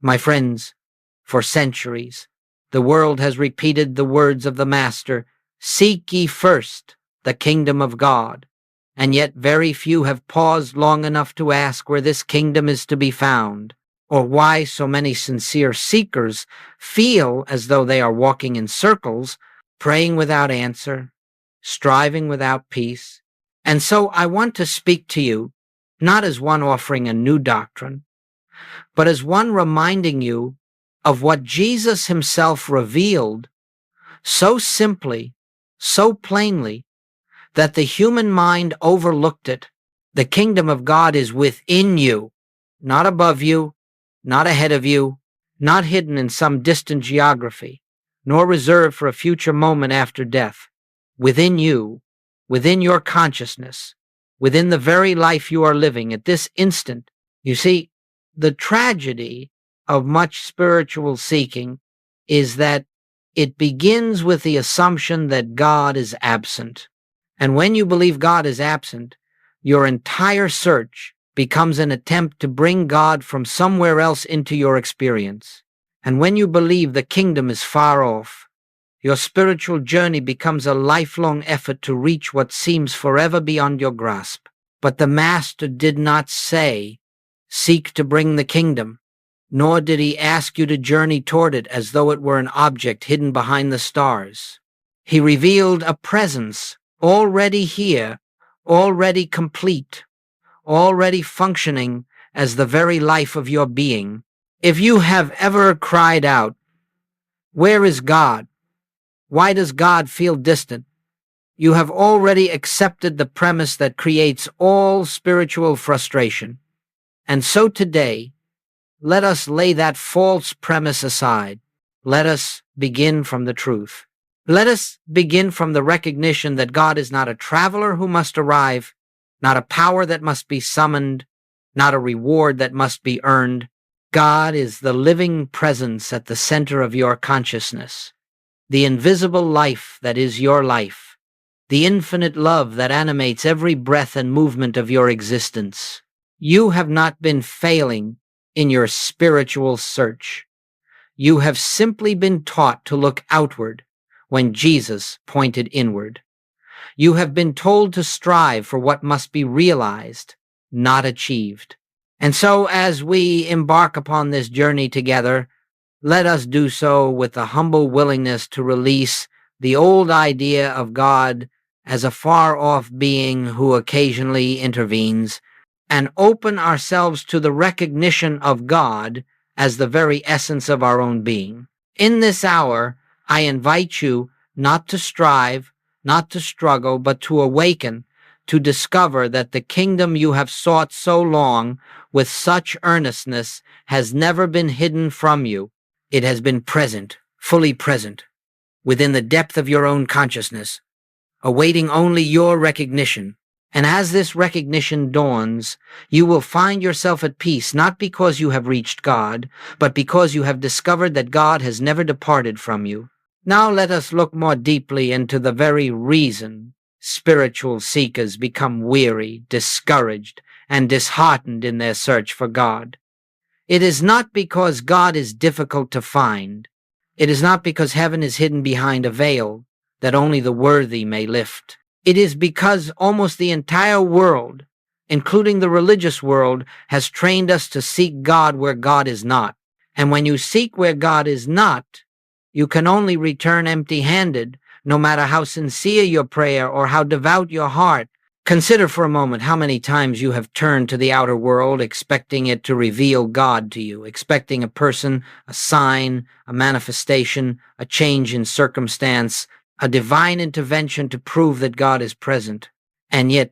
My friends, for centuries, the world has repeated the words of the Master, "Seek ye first the kingdom of God," and yet very few have paused long enough to ask where this kingdom is to be found, or why so many sincere seekers feel as though they are walking in circles, praying without answer, striving without peace. And so I want to speak to you, not as one offering a new doctrine, but as one reminding you of what Jesus himself revealed so simply, so plainly, that the human mind overlooked it. The kingdom of God is within you, not above you, not ahead of you, not hidden in some distant geography, nor reserved for a future moment after death. Within you, within your consciousness, within the very life you are living at this instant. You see, the tragedy of much spiritual seeking is that it begins with the assumption that God is absent. And when you believe God is absent, your entire search becomes an attempt to bring God from somewhere else into your experience. And when you believe the kingdom is far off, your spiritual journey becomes a lifelong effort to reach what seems forever beyond your grasp. But the Master did not say, "Seek to bring the kingdom," nor did he ask you to journey toward it as though it were an object hidden behind the stars. He revealed a presence already here, already complete, already functioning as the very life of your being. If you have ever cried out, "Where is God? Why does God feel distant?" you have already accepted the premise that creates all spiritual frustration. And so today, let us lay that false premise aside. Let us begin from the truth. Let us begin from the recognition that God is not a traveler who must arrive, not a power that must be summoned, not a reward that must be earned. God is the living presence at the center of your consciousness, the invisible life that is your life, the infinite love that animates every breath and movement of your existence. You have not been failing in your spiritual search. You have simply been taught to look outward when Jesus pointed inward. You have been told to strive for what must be realized, not achieved. And so as we embark upon this journey together, let us do so with a humble willingness to release the old idea of God as a far-off being who occasionally intervenes, and open ourselves to the recognition of God as the very essence of our own being. In this hour, I invite you not to strive, not to struggle, but to awaken, to discover that the kingdom you have sought so long with such earnestness has never been hidden from you. It has been present, fully present, within the depth of your own consciousness, awaiting only your recognition. And as this recognition dawns, you will find yourself at peace, not because you have reached God, but because you have discovered that God has never departed from you. Now let us look more deeply into the very reason spiritual seekers become weary, discouraged, and disheartened in their search for God. It is not because God is difficult to find. It is not because heaven is hidden behind a veil that only the worthy may lift. It is because almost the entire world, including the religious world, has trained us to seek God where God is not. And when you seek where God is not, you can only return empty-handed, no matter how sincere your prayer or how devout your heart. Consider for a moment how many times you have turned to the outer world expecting it to reveal God to you, expecting a person, a sign, a manifestation, a change in circumstance, a divine intervention to prove that God is present. And yet,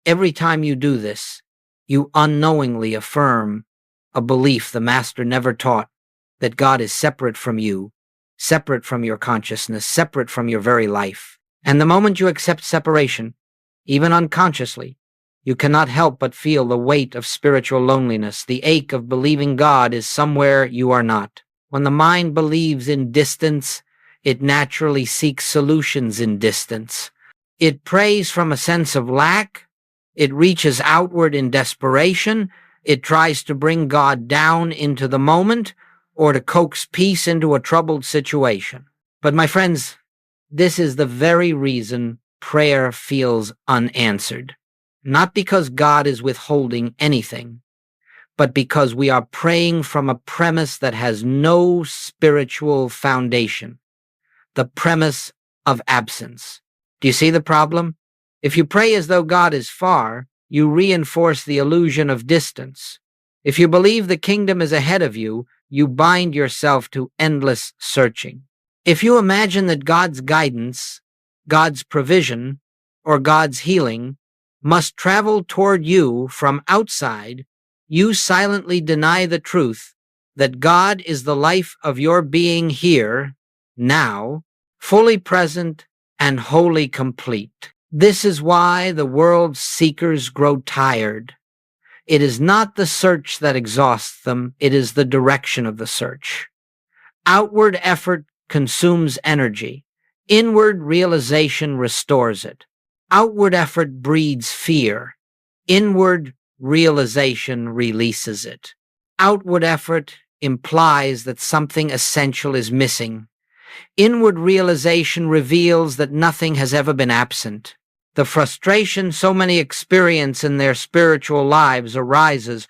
every time you do this, you unknowingly affirm a belief the Master never taught, that God is separate from you, separate from your consciousness, separate from your very life. And the moment you accept separation, even unconsciously, you cannot help but feel the weight of spiritual loneliness, the ache of believing God is somewhere you are not. When the mind believes in distance, it naturally seeks solutions in distance. It prays from a sense of lack. It reaches outward in desperation. It tries to bring God down into the moment, or to coax peace into a troubled situation. But my friends, this is the very reason prayer feels unanswered. Not because God is withholding anything, but because we are praying from a premise that has no spiritual foundation, the premise of absence. Do you see the problem? If you pray as though God is far, you reinforce the illusion of distance. If you believe the kingdom is ahead of you, you bind yourself to endless searching. If you imagine that God's guidance, God's provision, or God's healing must travel toward you from outside, you silently deny the truth that God is the life of your being here, now, fully present and wholly complete. This is why the world's seekers grow tired. It is not the search that exhausts them, it is the direction of the search. Outward effort consumes energy. Inward realization restores it. Outward effort breeds fear. Inward realization releases it. Outward effort implies that something essential is missing. Inward realization reveals that nothing has ever been absent. The frustration so many experience in their spiritual lives arises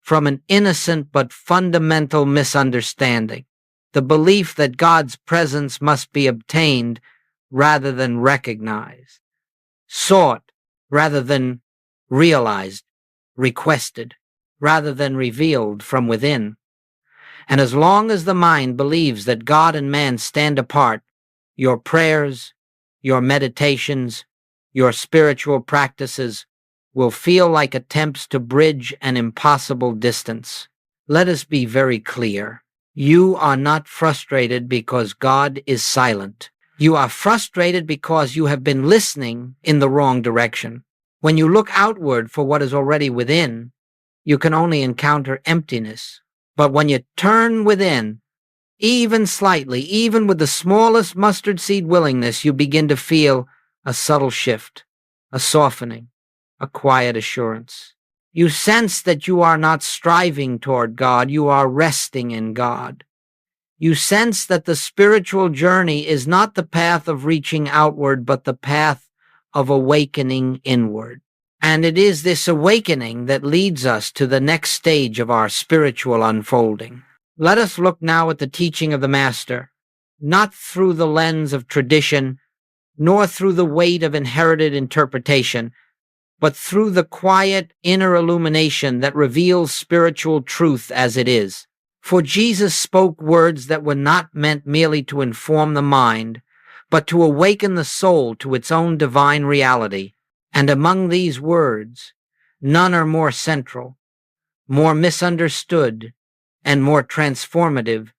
from an innocent but fundamental misunderstanding, the belief that God's presence must be obtained rather than recognized, sought rather than realized, requested rather than revealed from within. And as long as the mind believes that God and man stand apart, your prayers, your meditations, your spiritual practices will feel like attempts to bridge an impossible distance. Let us be very clear. You are not frustrated because God is silent. You are frustrated because you have been listening in the wrong direction. When you look outward for what is already within, you can only encounter emptiness. But when you turn within, even slightly, even with the smallest mustard seed willingness, you begin to feel a subtle shift, a softening, a quiet assurance. You sense that you are not striving toward God, you are resting in God. You sense that the spiritual journey is not the path of reaching outward, but the path of awakening inward. And it is this awakening that leads us to the next stage of our spiritual unfolding. Let us look now at the teaching of the Master, not through the lens of tradition, nor through the weight of inherited interpretation, but through the quiet inner illumination that reveals spiritual truth as it is. For Jesus spoke words that were not meant merely to inform the mind, but to awaken the soul to its own divine reality. And among these words, none are more central, more misunderstood, and more transformative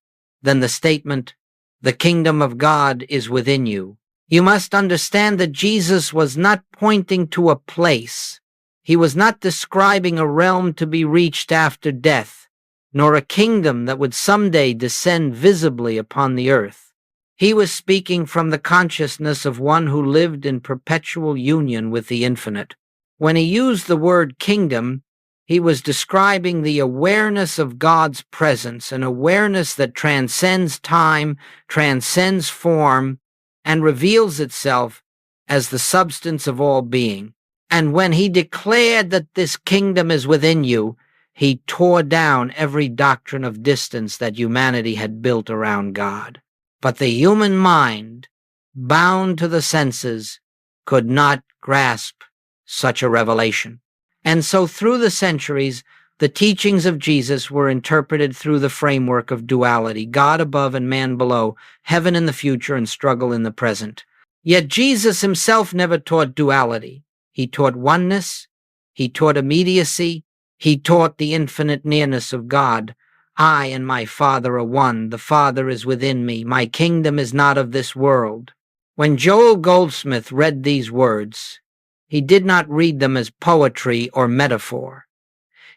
than the statement, "The kingdom of God is within you." You must understand that Jesus was not pointing to a place. He was not describing a realm to be reached after death, nor a kingdom that would someday descend visibly upon the earth. He was speaking from the consciousness of one who lived in perpetual union with the infinite. When he used the word kingdom, he was describing the awareness of God's presence, an awareness that transcends time, transcends form, and reveals itself as the substance of all being. And when he declared that this kingdom is within you, he tore down every doctrine of distance that humanity had built around God. But the human mind, bound to the senses, could not grasp such a revelation. And so through the centuries, the teachings of Jesus were interpreted through the framework of duality, God above and man below, heaven in the future and struggle in the present. Yet Jesus himself never taught duality. He taught oneness, he taught immediacy, he taught the infinite nearness of God. I and my Father are one, the Father is within me, my kingdom is not of this world. When Joel Goldsmith read these words, he did not read them as poetry or metaphor.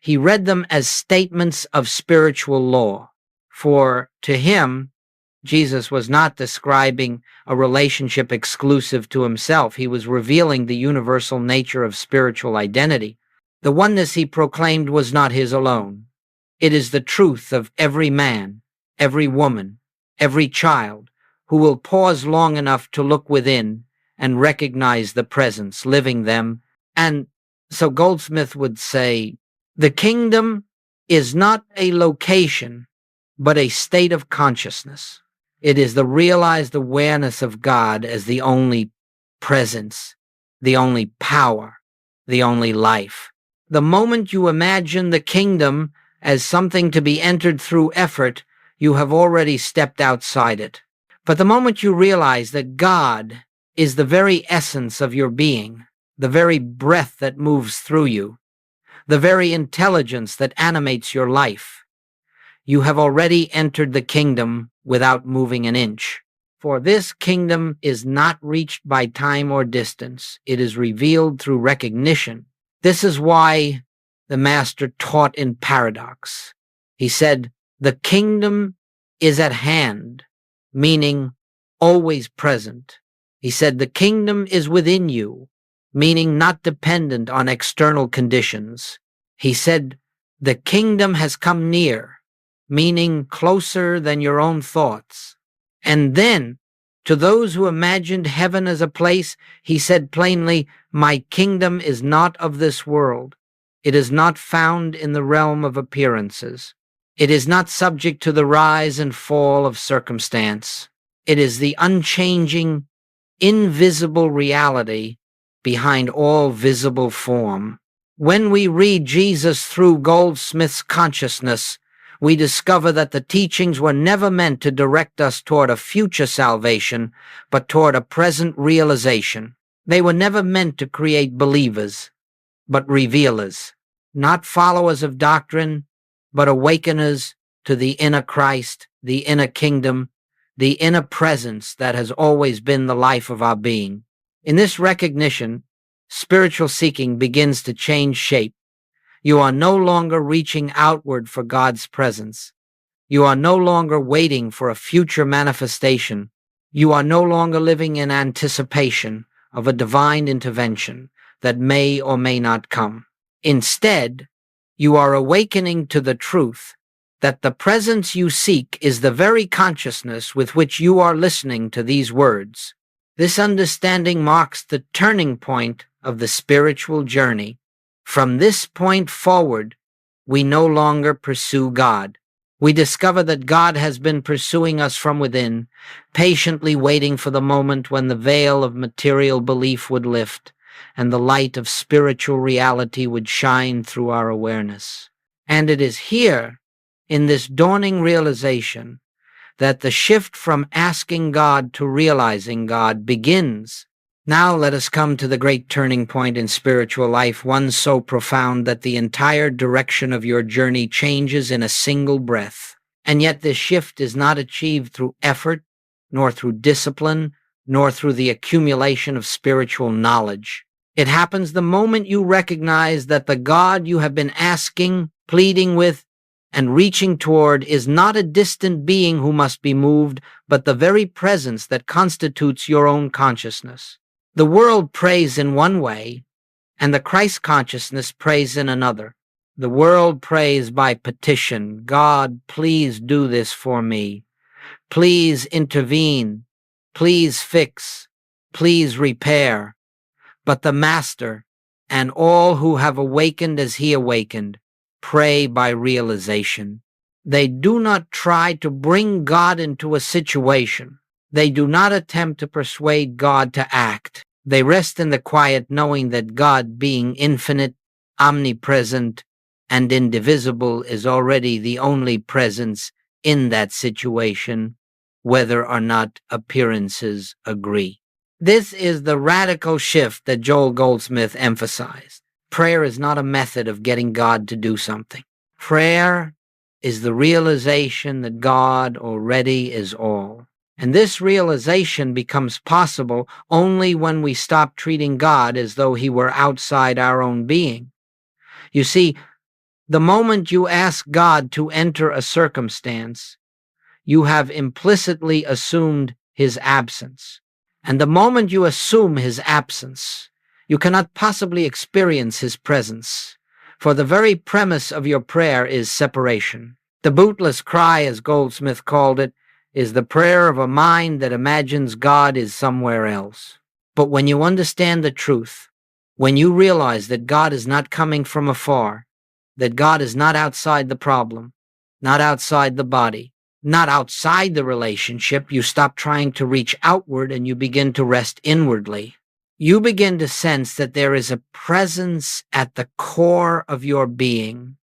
He read them as statements of spiritual law. For to him, Jesus was not describing a relationship exclusive to himself. He was revealing the universal nature of spiritual identity. The oneness he proclaimed was not his alone. It is the truth of every man, every woman, every child who will pause long enough to look within and recognize the presence living them. And so Goldsmith would say, the kingdom is not a location, but a state of consciousness. It is the realized awareness of God as the only presence, the only power, the only life. The moment you imagine the kingdom as something to be entered through effort, you have already stepped outside it. But the moment you realize that God is the very essence of your being, the very breath that moves through you, the very intelligence that animates your life, you have already entered the kingdom without moving an inch. For this kingdom is not reached by time or distance. It is revealed through recognition. This is why the Master taught in paradox. He said, the kingdom is at hand, meaning always present. He said, the kingdom is within you, meaning not dependent on external conditions. He said, the kingdom has come near, meaning closer than your own thoughts. And then, to those who imagined heaven as a place, he said plainly, my kingdom is not of this world. It is not found in the realm of appearances. It is not subject to the rise and fall of circumstance. It is the unchanging, invisible reality behind all visible form. When we read Jesus through Goldsmith's consciousness, we discover that the teachings were never meant to direct us toward a future salvation, but toward a present realization. They were never meant to create believers, but revealers, not followers of doctrine, but awakeners to the inner Christ, the inner kingdom, the inner presence that has always been the life of our being. In this recognition, spiritual seeking begins to change shape. You are no longer reaching outward for God's presence. You are no longer waiting for a future manifestation. You are no longer living in anticipation of a divine intervention that may or may not come. Instead, you are awakening to the truth that the presence you seek is the very consciousness with which you are listening to these words. This understanding marks the turning point of the spiritual journey. From this point forward, we no longer pursue God. We discover that God has been pursuing us from within, patiently waiting for the moment when the veil of material belief would lift and the light of spiritual reality would shine through our awareness. And it is here, in this dawning realization, that the shift from asking God to realizing God begins. Now let us come to the great turning point in spiritual life, one so profound that the entire direction of your journey changes in a single breath. And yet this shift is not achieved through effort, nor through discipline, nor through the accumulation of spiritual knowledge. It happens the moment you recognize that the God you have been asking, pleading with, and reaching toward is not a distant being who must be moved, but the very presence that constitutes your own consciousness. The world prays in one way, and the Christ consciousness prays in another. The world prays by petition. God, please do this for me. Please intervene. Please fix. Please repair. But the Master, and all who have awakened as he awakened, pray by realization. They do not try to bring God into a situation. They do not attempt to persuade God to act. They rest in the quiet knowing that God, being infinite, omnipresent, and indivisible, is already the only presence in that situation, whether or not appearances agree. This is the radical shift that Joel Goldsmith emphasized. Prayer is not a method of getting God to do something. Prayer is the realization that God already is all. And this realization becomes possible only when we stop treating God as though he were outside our own being. You see, the moment you ask God to enter a circumstance, you have implicitly assumed his absence. And the moment you assume his absence, you cannot possibly experience his presence, for the very premise of your prayer is separation. The bootless cry, as Goldsmith called it, is the prayer of a mind that imagines God is somewhere else. But when you understand the truth, when you realize that God is not coming from afar, that God is not outside the problem, not outside the body, not outside the relationship, you stop trying to reach outward and you begin to rest inwardly. You begin to sense that there is a presence at the core of your being,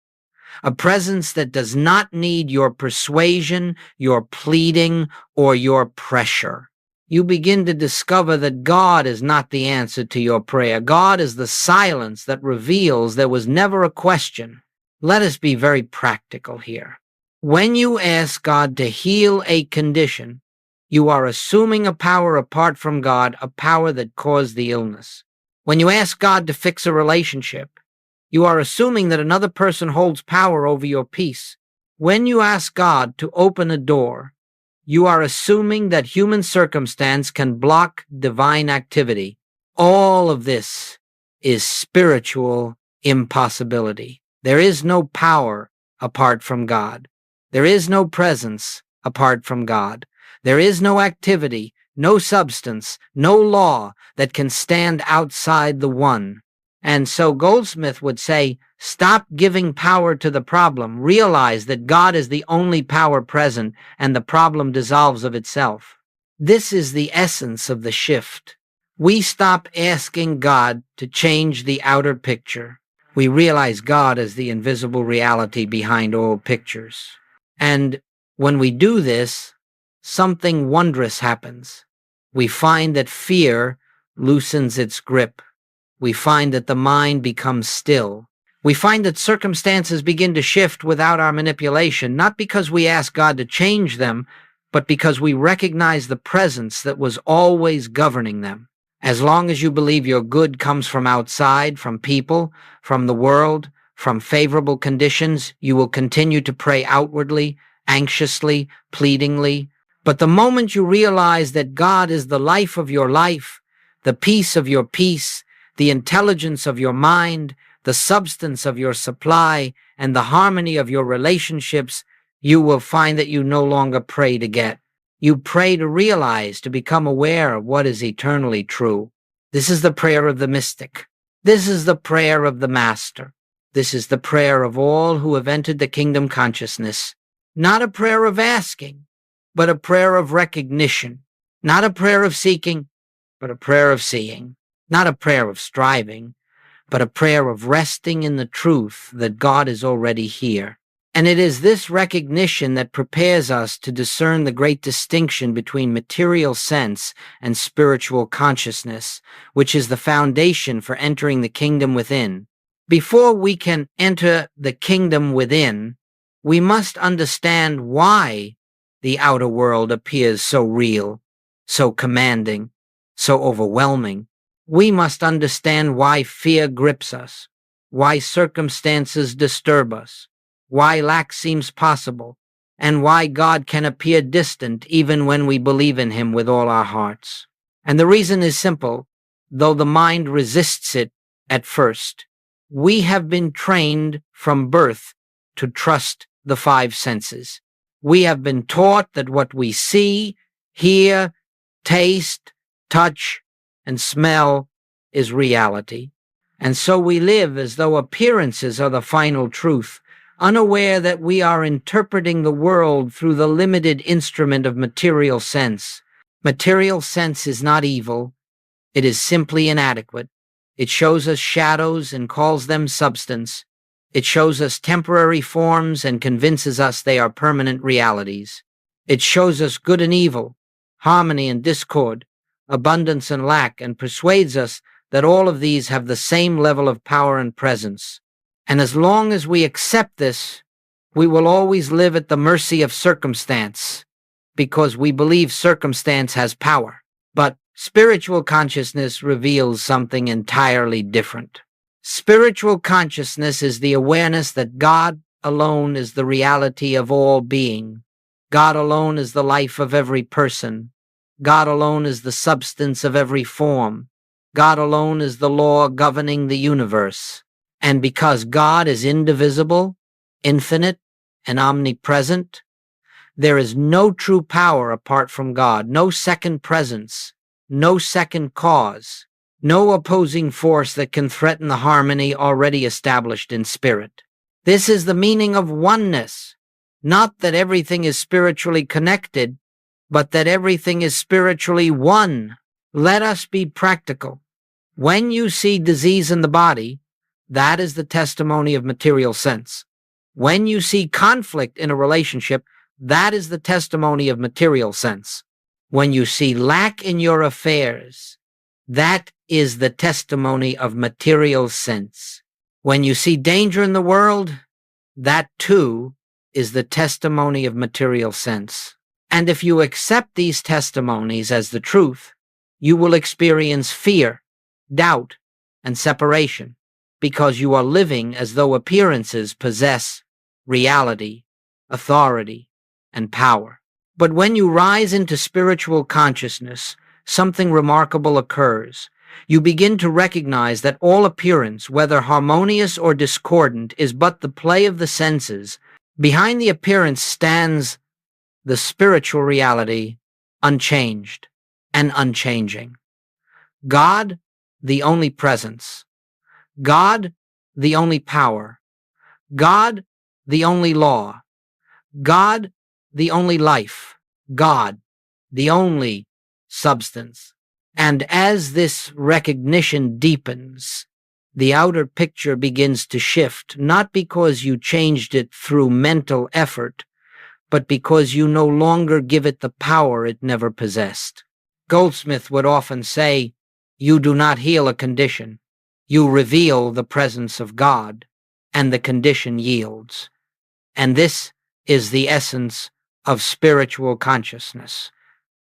a presence that does not need your persuasion, your pleading, or your pressure. You begin to discover that God is not the answer to your prayer. God is the silence that reveals there was never a question. Let us be very practical here. When you ask God to heal a condition, you are assuming a power apart from God, a power that caused the illness. When you ask God to fix a relationship, you are assuming that another person holds power over your peace. When you ask God to open a door, you are assuming that human circumstance can block divine activity. All of this is spiritual impossibility. There is no power apart from God. There is no presence apart from God. There is no activity, no substance, no law that can stand outside the one. And so Goldsmith would say, stop giving power to the problem. Realize that God is the only power present and the problem dissolves of itself. This is the essence of the shift. We stop asking God to change the outer picture. We realize God is the invisible reality behind all pictures. And when we do this, something wondrous happens. We find that fear loosens its grip. We find that the mind becomes still. We find that circumstances begin to shift without our manipulation, not because we ask God to change them, but because we recognize the presence that was always governing them. As long as you believe your good comes from outside, from people, from the world, from favorable conditions, you will continue to pray outwardly, anxiously, pleadingly. But the moment you realize that God is the life of your life, the peace of your peace, the intelligence of your mind, the substance of your supply, and the harmony of your relationships, you will find that you no longer pray to get. You pray to realize, to become aware of what is eternally true. This is the prayer of the mystic. This is the prayer of the master. This is the prayer of all who have entered the kingdom consciousness. Not a prayer of asking, but a prayer of recognition. Not a prayer of seeking, but a prayer of seeing. Not a prayer of striving, but a prayer of resting in the truth that God is already here. And it is this recognition that prepares us to discern the great distinction between material sense and spiritual consciousness, which is the foundation for entering the kingdom within. Before we can enter the kingdom within, we must understand why the outer world appears so real, so commanding, so overwhelming. We must understand why fear grips us, why circumstances disturb us, why lack seems possible, and why God can appear distant even when we believe in Him with all our hearts. And the reason is simple, though the mind resists it at first. We have been trained from birth to trust the five senses. We have been taught that what we see, hear, taste, touch, and smell is reality. And so we live as though appearances are the final truth, unaware that we are interpreting the world through the limited instrument of material sense. Material sense is not evil. It is simply inadequate. It shows us shadows and calls them substance. It shows us temporary forms and convinces us they are permanent realities. It shows us good and evil, harmony and discord, abundance and lack, and persuades us that all of these have the same level of power and presence. And as long as we accept this, we will always live at the mercy of circumstance, because we believe circumstance has power. But spiritual consciousness reveals something entirely different. Spiritual consciousness is the awareness that God alone is the reality of all being. God alone is the life of every person. God alone is the substance of every form. God alone is the law governing the universe. And because God is indivisible, infinite, and omnipresent. There is no true power apart from God, no second presence, no second cause, no opposing force that can threaten the harmony already established in spirit. This is the meaning of oneness, not that everything is spiritually connected, but that everything is spiritually one. Let us be practical. When you see disease in the body, that is the testimony of material sense. When you see conflict in a relationship, that is the testimony of material sense. When you see lack in your affairs, that is the testimony of material sense. When you see danger in the world, that too is the testimony of material sense. And if you accept these testimonies as the truth, you will experience fear, doubt, and separation, because you are living as though appearances possess reality, authority, and power. But when you rise into spiritual consciousness, something remarkable occurs. You begin to recognize that all appearance, whether harmonious or discordant, is but the play of the senses. Behind the appearance stands the spiritual reality, unchanged and unchanging. God, the only presence. God, the only power. God, the only law. God, the only life. God, the only substance. And as this recognition deepens, the outer picture begins to shift, not because you changed it through mental effort, but because you no longer give it the power it never possessed. Goldsmith would often say, "You do not heal a condition. You reveal the presence of God, and the condition yields." And this is the essence of spiritual consciousness,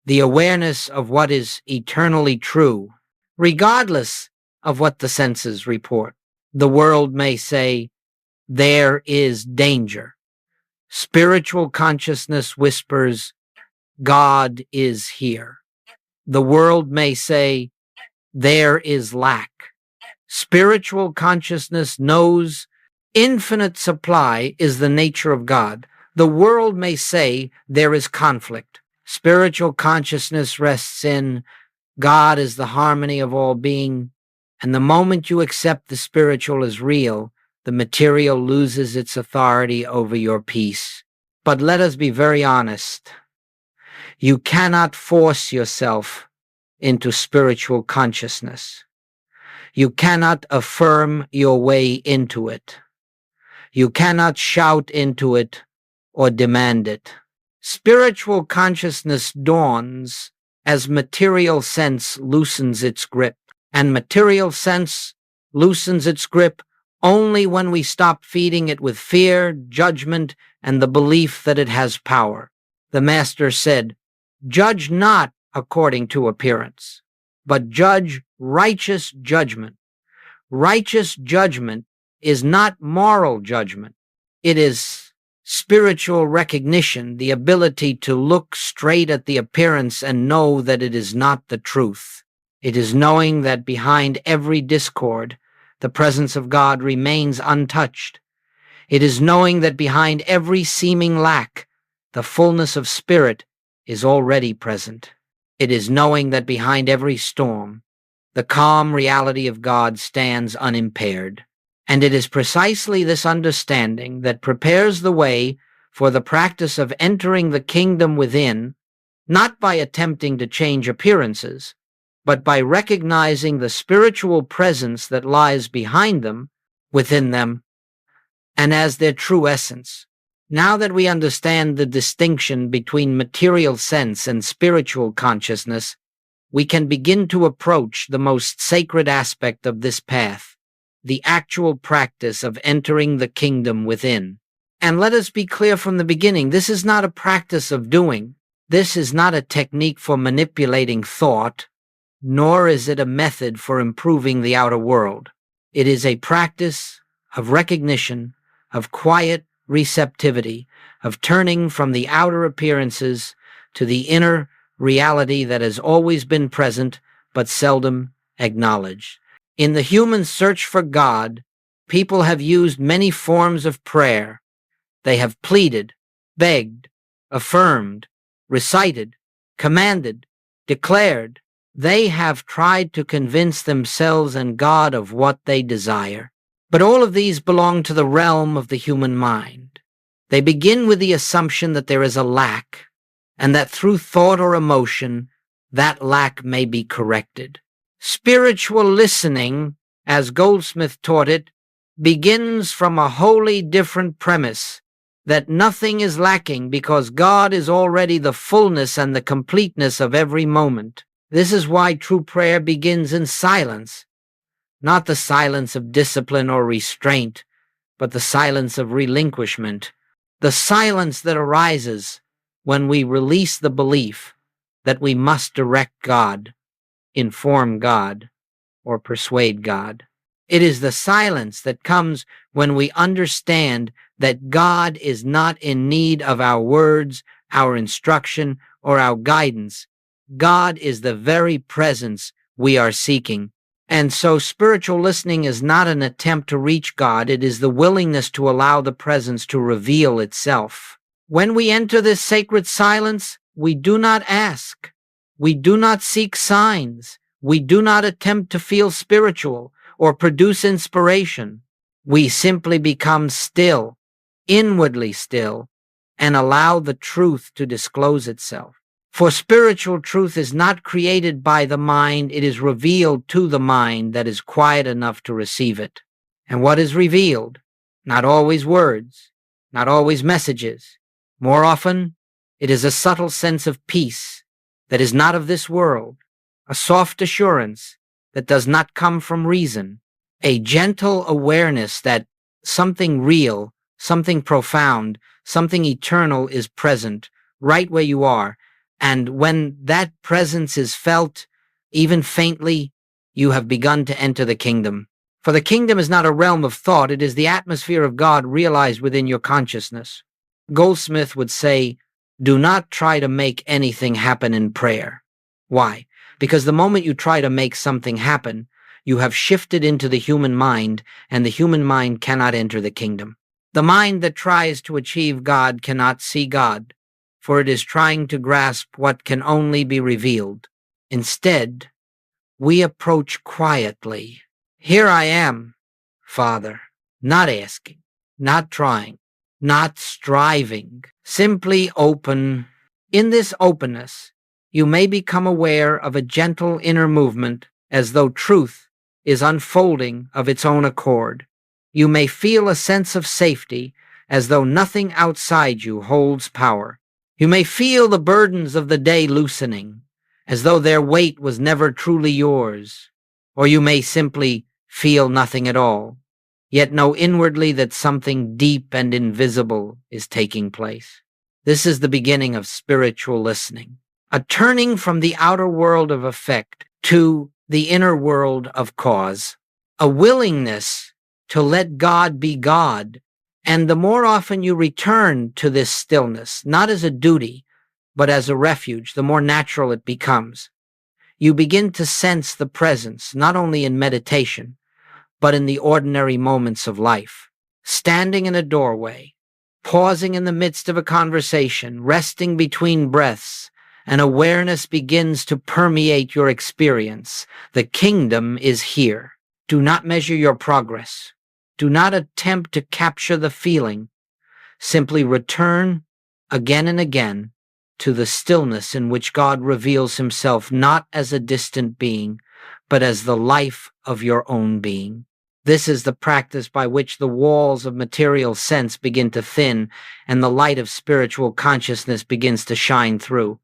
the awareness of what is eternally true, regardless of what the senses report. The world may say, "There is danger." Spiritual consciousness whispers, "God is here." The world may say, "There is lack." Spiritual consciousness knows infinite supply is the nature of God. The world may say, "There is conflict." Spiritual consciousness rests in God is the harmony of all being, and the moment you accept the spiritual as real, the material loses its authority over your peace. But let us be very honest. You cannot force yourself into spiritual consciousness. You cannot affirm your way into it. You cannot shout into it or demand it. Spiritual consciousness dawns as material sense loosens its grip, and material sense loosens its grip only when we stop feeding it with fear, judgment, and the belief that it has power. The Master said, "Judge not according to appearance, but judge righteous judgment." Righteous judgment is not moral judgment. It is spiritual recognition, the ability to look straight at the appearance and know that it is not the truth. It is knowing that behind every discord, the presence of God remains untouched. It is knowing that behind every seeming lack, the fullness of spirit is already present. It is knowing that behind every storm, the calm reality of God stands unimpaired. And it is precisely this understanding that prepares the way for the practice of entering the kingdom within, not by attempting to change appearances, but by recognizing the spiritual presence that lies behind them, within them, and as their true essence. Now that we understand the distinction between material sense and spiritual consciousness, we can begin to approach the most sacred aspect of this path, the actual practice of entering the kingdom within. And let us be clear from the beginning, this is not a practice of doing. This is not a technique for manipulating thought, nor is it a method for improving the outer world. It is a practice of recognition, of quiet receptivity, of turning from the outer appearances to the inner reality that has always been present but seldom acknowledged. In the human search for God, people have used many forms of prayer. They have pleaded, begged, affirmed, recited, commanded, declared. They have tried to convince themselves and God of what they desire. But all of these belong to the realm of the human mind. They begin with the assumption that there is a lack, and that through thought or emotion, that lack may be corrected. Spiritual listening, as Goldsmith taught it, begins from a wholly different premise, that nothing is lacking because God is already the fullness and the completeness of every moment. This is why true prayer begins in silence, not the silence of discipline or restraint, but the silence of relinquishment, the silence that arises when we release the belief that we must direct God, inform God, or persuade God. It is the silence that comes when we understand that God is not in need of our words, our instruction, or our guidance. God is the very presence we are seeking. And so spiritual listening is not an attempt to reach God. It is the willingness to allow the presence to reveal itself. When we enter this sacred silence, we do not ask. We do not seek signs. We do not attempt to feel spiritual or produce inspiration. We simply become still, inwardly still, and allow the truth to disclose itself. For spiritual truth is not created by the mind, it is revealed to the mind that is quiet enough to receive it. And what is revealed? Not always words, not always messages. More often, it is a subtle sense of peace that is not of this world, a soft assurance that does not come from reason, a gentle awareness that something real, something profound, something eternal is present right where you are. And when that presence is felt, even faintly, you have begun to enter the kingdom. For the kingdom is not a realm of thought, it is the atmosphere of God realized within your consciousness. Goldsmith would say, do not try to make anything happen in prayer. Why? Because the moment you try to make something happen, you have shifted into the human mind, and the human mind cannot enter the kingdom. The mind that tries to achieve God cannot see God, for it is trying to grasp what can only be revealed. Instead, we approach quietly. Here I am, Father, not asking, not trying, not striving, simply open. In this openness, you may become aware of a gentle inner movement as though truth is unfolding of its own accord. You may feel a sense of safety as though nothing outside you holds power. You may feel the burdens of the day loosening, as though their weight was never truly yours. Or you may simply feel nothing at all, yet know inwardly that something deep and invisible is taking place. This is the beginning of spiritual listening, a turning from the outer world of effect to the inner world of cause, a willingness to let God be God. And the more often you return to this stillness, not as a duty, but as a refuge, the more natural it becomes. You begin to sense the presence, not only in meditation, but in the ordinary moments of life. Standing in a doorway, pausing in the midst of a conversation, resting between breaths, and awareness begins to permeate your experience. The kingdom is here. Do not measure your progress. Do not attempt to capture the feeling. Simply return again and again to the stillness in which God reveals himself not as a distant being, but as the life of your own being. This is the practice by which the walls of material sense begin to thin and the light of spiritual consciousness begins to shine through.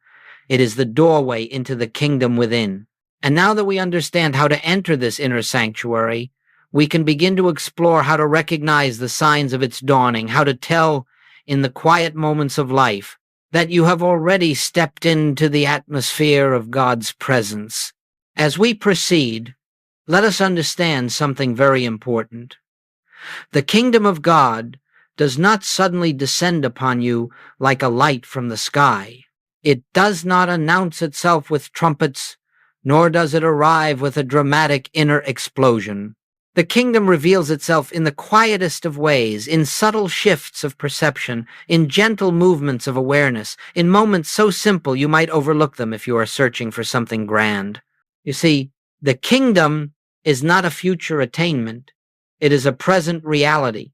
It is the doorway into the kingdom within. And now that we understand how to enter this inner sanctuary, we can begin to explore how to recognize the signs of its dawning, how to tell in the quiet moments of life that you have already stepped into the atmosphere of God's presence. As we proceed, let us understand something very important. The kingdom of God does not suddenly descend upon you like a light from the sky. It does not announce itself with trumpets, nor does it arrive with a dramatic inner explosion. The kingdom reveals itself in the quietest of ways, in subtle shifts of perception, in gentle movements of awareness, in moments so simple you might overlook them if you are searching for something grand. You see, the kingdom is not a future attainment. It is a present reality.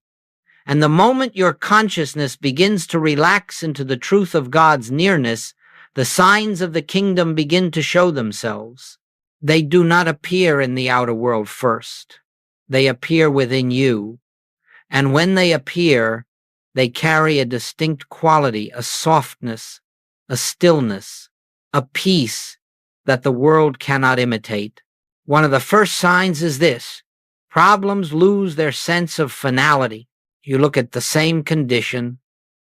And the moment your consciousness begins to relax into the truth of God's nearness, the signs of the kingdom begin to show themselves. They do not appear in the outer world first. They appear within you. And when they appear, they carry a distinct quality, a softness, a stillness, a peace that the world cannot imitate. One of the first signs is this: problems lose their sense of finality. You look at the same condition,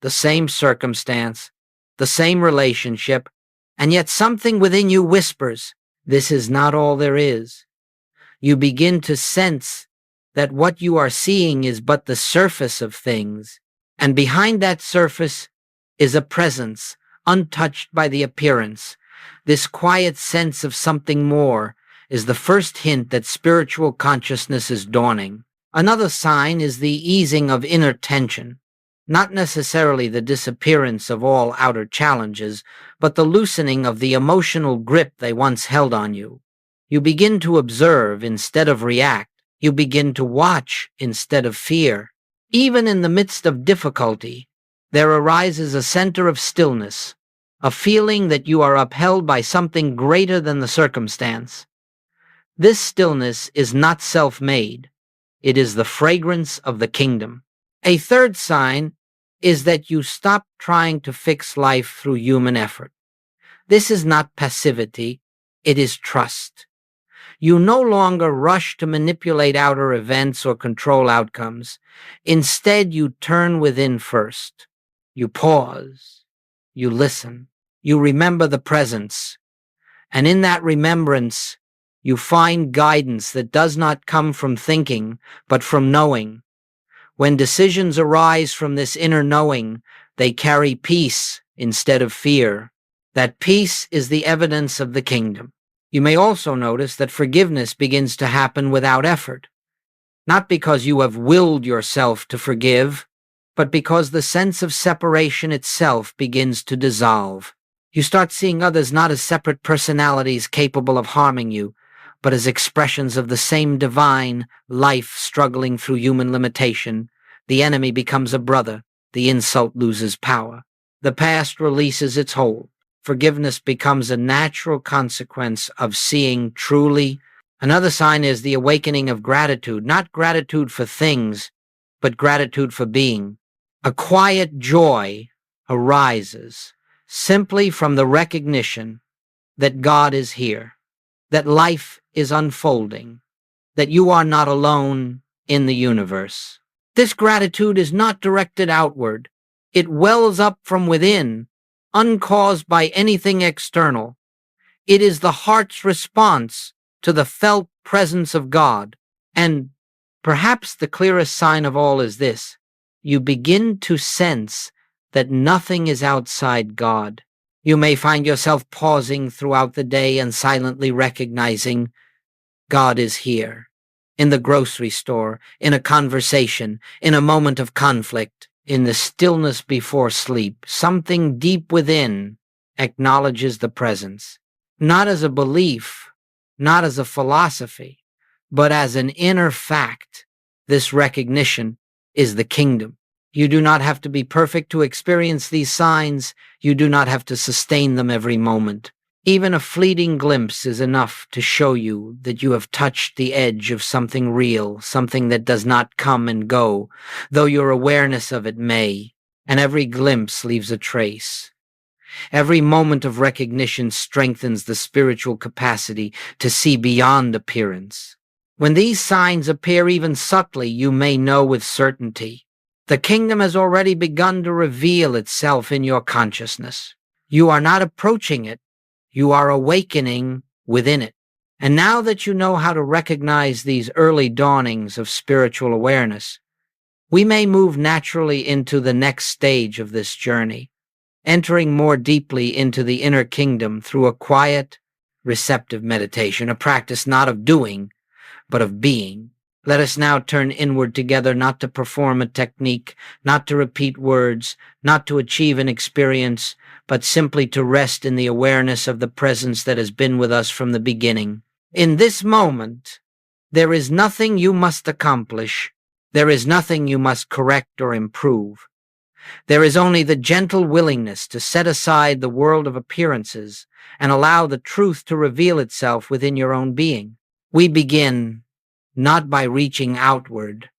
the same circumstance, the same relationship, and yet something within you whispers, this is not all there is. You begin to sense that what you are seeing is but the surface of things, and behind that surface is a presence, untouched by the appearance. This quiet sense of something more is the first hint that spiritual consciousness is dawning. Another sign is the easing of inner tension, not necessarily the disappearance of all outer challenges, but the loosening of the emotional grip they once held on you. You begin to observe instead of react. You begin to watch instead of fear. Even in the midst of difficulty, there arises a center of stillness, a feeling that you are upheld by something greater than the circumstance. This stillness is not self-made. It is the fragrance of the kingdom. A third sign is that you stop trying to fix life through human effort. This is not passivity, it is trust. You no longer rush to manipulate outer events or control outcomes. Instead, you turn within first. You pause. You listen. You remember the presence. And in that remembrance, you find guidance that does not come from thinking, but from knowing. When decisions arise from this inner knowing, they carry peace instead of fear. That peace is the evidence of the kingdom. You may also notice that forgiveness begins to happen without effort, not because you have willed yourself to forgive, but because the sense of separation itself begins to dissolve. You start seeing others not as separate personalities capable of harming you, but as expressions of the same divine life struggling through human limitation. The enemy becomes a brother. The insult loses power. The past releases its hold. Forgiveness becomes a natural consequence of seeing truly. Another sign is the awakening of gratitude, not gratitude for things, but gratitude for being. A quiet joy arises simply from the recognition that God is here, that life is unfolding, that you are not alone in the universe. This gratitude is not directed outward. It wells up from within, uncaused by anything external. It is the heart's response to the felt presence of God. And perhaps the clearest sign of all is this: you begin to sense that nothing is outside God. You may find yourself pausing throughout the day and silently recognizing God is here, in the grocery store, in a conversation, in a moment of conflict. In the stillness before sleep, something deep within acknowledges the presence, not as a belief, not as a philosophy, but as an inner fact. This recognition is the kingdom. You do not have to be perfect to experience these signs. You do not have to sustain them every moment. Even a fleeting glimpse is enough to show you that you have touched the edge of something real, something that does not come and go, though your awareness of it may, and every glimpse leaves a trace. Every moment of recognition strengthens the spiritual capacity to see beyond appearance. When these signs appear even subtly, you may know with certainty the kingdom has already begun to reveal itself in your consciousness. You are not approaching it. You are awakening within it. And now that you know how to recognize these early dawnings of spiritual awareness, we may move naturally into the next stage of this journey, entering more deeply into the inner kingdom through a quiet, receptive meditation, a practice not of doing, but of being. Let us now turn inward together, not to perform a technique, not to repeat words, not to achieve an experience, but simply to rest in the awareness of the presence that has been with us from the beginning. In this moment, there is nothing you must accomplish. There is nothing you must correct or improve. There is only the gentle willingness to set aside the world of appearances and allow the truth to reveal itself within your own being. We begin not by reaching outward,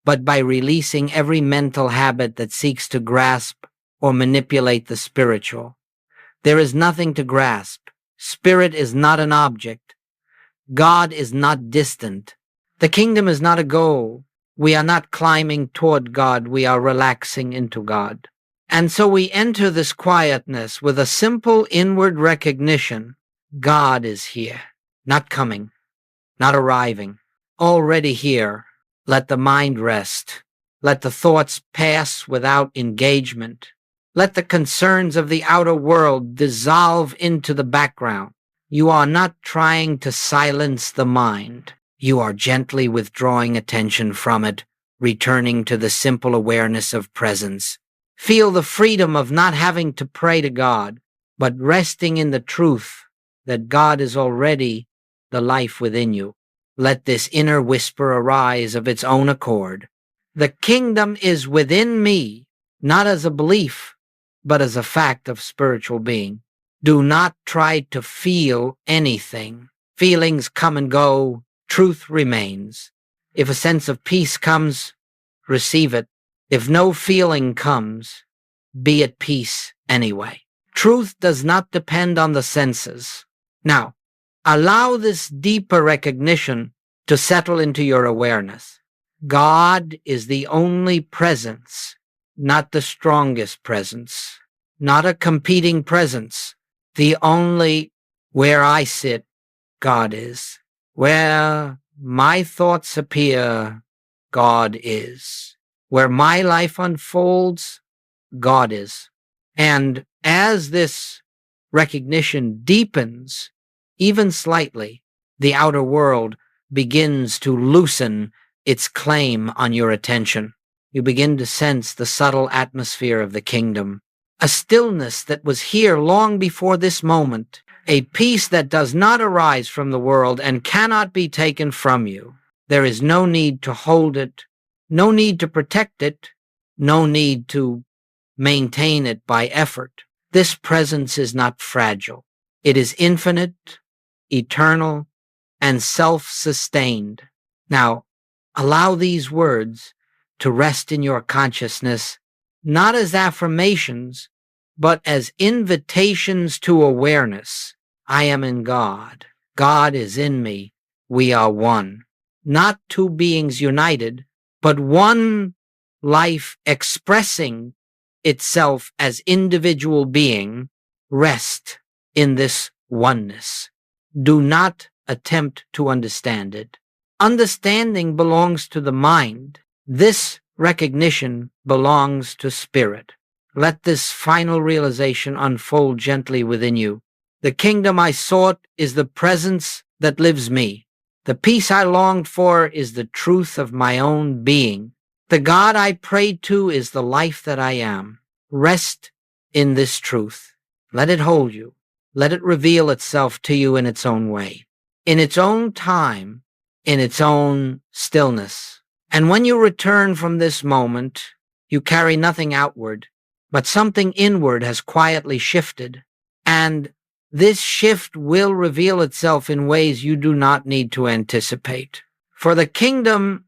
but by releasing every mental habit that seeks to grasp or manipulate the spiritual. There is nothing to grasp. Spirit is not an object. God is not distant. The kingdom is not a goal. We are not climbing toward God, we are relaxing into God. And so we enter this quietness with a simple inward recognition. God is here, not coming, not arriving, already here. Let the mind rest. Let the thoughts pass without engagement. Let the concerns of the outer world dissolve into the background. You are not trying to silence the mind. You are gently withdrawing attention from it, returning to the simple awareness of presence. Feel the freedom of not having to pray to God, but resting in the truth that God is already the life within you. Let this inner whisper arise of its own accord. The kingdom is within me, not as a belief, but as a fact of spiritual being. Do not try to feel anything. Feelings come and go. Truth remains. If a sense of peace comes, receive it. If no feeling comes, be at peace anyway. Truth does not depend on the senses. Now, allow this deeper recognition to settle into your awareness. God is the only presence, not the strongest presence, not a competing presence. The only where I sit, God is. Where my thoughts appear, God is. Where my life unfolds, God is. And as this recognition deepens, even slightly, the outer world begins to loosen its claim on your attention. You begin to sense the subtle atmosphere of the kingdom, a stillness that was here long before this moment, a peace that does not arise from the world and cannot be taken from you. There is no need to hold it, no need to protect it, no need to maintain it by effort. This presence is not fragile. It is infinite, eternal, and self-sustained. Now, allow these words to rest in your consciousness, not as affirmations, but as invitations to awareness. I am in God. God is in me. We are one. Not two beings united, but one life expressing itself as individual being. Rest in this oneness. Do not attempt to understand it. Understanding belongs to the mind. This recognition belongs to spirit. Let this final realization unfold gently within you. The kingdom I sought is the presence that lives me. The peace I longed for is the truth of my own being. The God I prayed to is the life that I am. Rest in this truth. Let it hold you. Let it reveal itself to you in its own way, in its own time, in its own stillness. And when you return from this moment, you carry nothing outward, but something inward has quietly shifted. And this shift will reveal itself in ways you do not need to anticipate. For the kingdom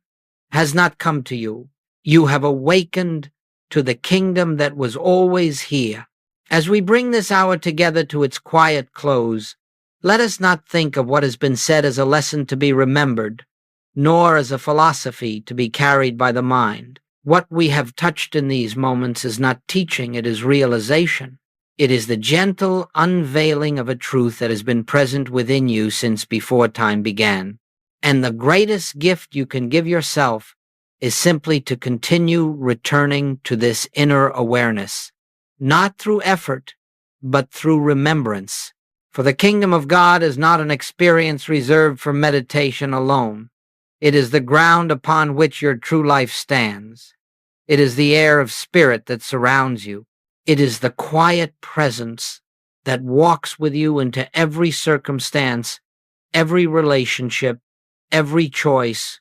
has not come to you. You have awakened to the kingdom that was always here. As we bring this hour together to its quiet close, let us not think of what has been said as a lesson to be remembered, nor as a philosophy to be carried by the mind. What we have touched in these moments is not teaching, it is realization. It is the gentle unveiling of a truth that has been present within you since before time began. And the greatest gift you can give yourself is simply to continue returning to this inner awareness, not through effort, but through remembrance. For the kingdom of God is not an experience reserved for meditation alone. It is the ground upon which your true life stands. It is the air of spirit that surrounds you. It is the quiet presence that walks with you into every circumstance, every relationship, every choice,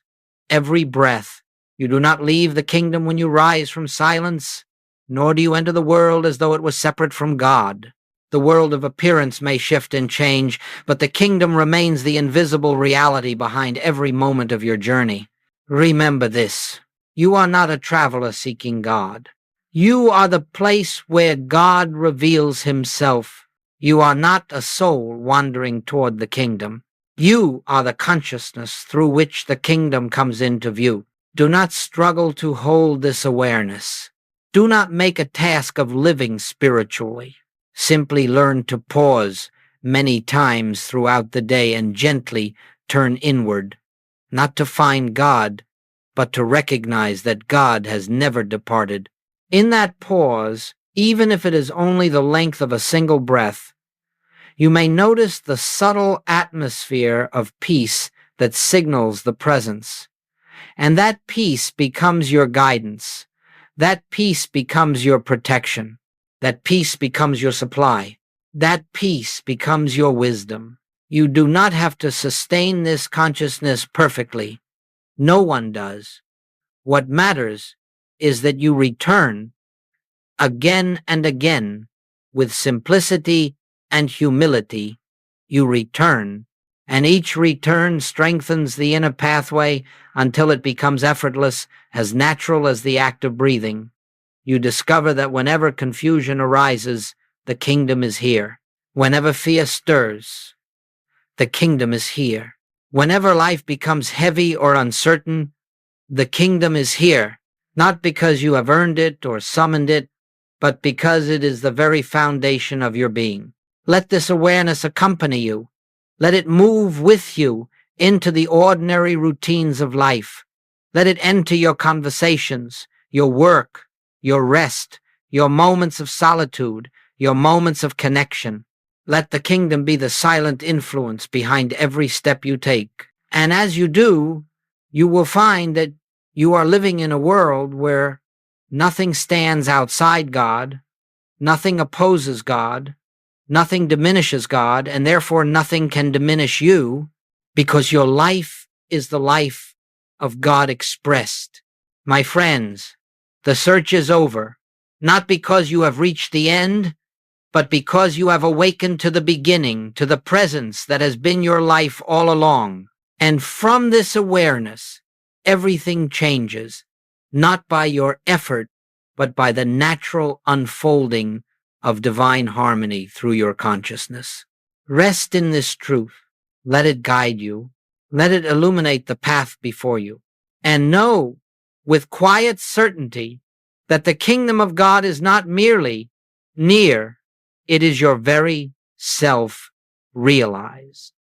every breath. You do not leave the kingdom when you rise from silence, nor do you enter the world as though it was separate from God. The world of appearance may shift and change, but the kingdom remains the invisible reality behind every moment of your journey. Remember this: you are not a traveler seeking God. You are the place where God reveals himself. You are not a soul wandering toward the kingdom. You are the consciousness through which the kingdom comes into view. Do not struggle to hold this awareness. Do not make a task of living spiritually. Simply learn to pause many times throughout the day and gently turn inward, not to find God, but to recognize that God has never departed. In that pause, even if it is only the length of a single breath, you may notice the subtle atmosphere of peace that signals the presence. And that peace becomes your guidance. That peace becomes your protection. That peace becomes your supply. That peace becomes your wisdom. You do not have to sustain this consciousness perfectly. No one does. What matters is that you return again and again with simplicity and humility. You return, and each return strengthens the inner pathway until it becomes effortless, as natural as the act of breathing. You discover that whenever confusion arises, the kingdom is here. Whenever fear stirs, the kingdom is here. Whenever life becomes heavy or uncertain, the kingdom is here, not because you have earned it or summoned it, but because it is the very foundation of your being. Let this awareness accompany you. Let it move with you into the ordinary routines of life. Let it enter your conversations, your work, your rest, your moments of solitude, your moments of connection. Let the kingdom be the silent influence behind every step you take. And as you do, you will find that you are living in a world where nothing stands outside God, nothing opposes God, nothing diminishes God, and therefore nothing can diminish you, because your life is the life of God expressed. My friends, the search is over, not because you have reached the end, but because you have awakened to the beginning, to the presence that has been your life all along. And from this awareness, everything changes, not by your effort, but by the natural unfolding of divine harmony through your consciousness. Rest in this truth. Let it guide you. Let it illuminate the path before you. And know with quiet certainty that the kingdom of God is not merely near, it is your very self realized.